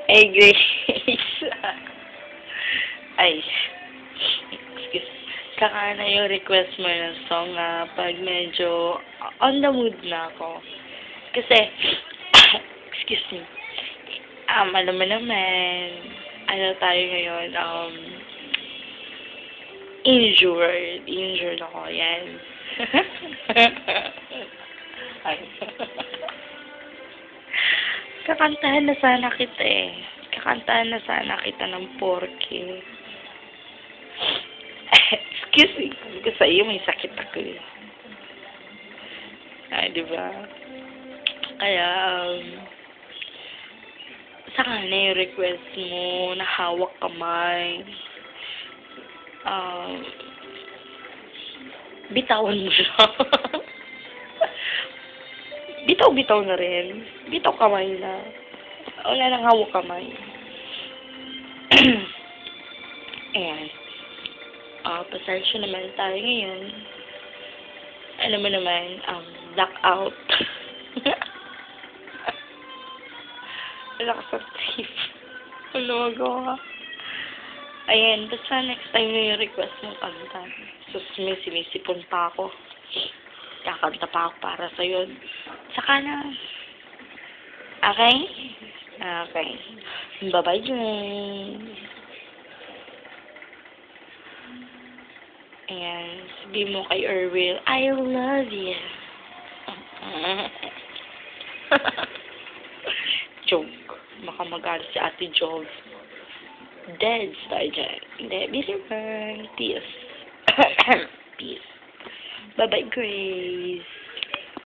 Hey, Grace. Ay, excuse. Kakaana yung request mo ng song pag medyo on the mood na ako. Kasi, excuse me, alam mo naman, ano tayo ngayon, injured ako, yan. Ay. Kakantahan na sana kita eh. Kakantahan na sana kita ng porke. Excuse me, sabi ko sa iyo, may sakit ako eh. Ay, diba? Kaya, saka na yung request mo, na hawak kamay. Bitawan mo siya. Bitaw-bitaw na rin. Bitaw kamay na. Wala nang hawak kamay. Ayan. Pasensya naman tayo ngayon. Alam mo naman, blackout. Wala ka sa trip. Wala magawa. Ayan, basta next time na yung request mong kanta. So, sinisipon pa ako. Kakanta pa ako para sa'yo. Saka na. Okay? Okay. Bye-bye, June. Ayan. Sabi mo kay Erwin, I love you. Joke. Baka magalit si Ate Jove. Dead star dyan. Hindi, busy man. Peace. Peace. Bye-bye, Grace.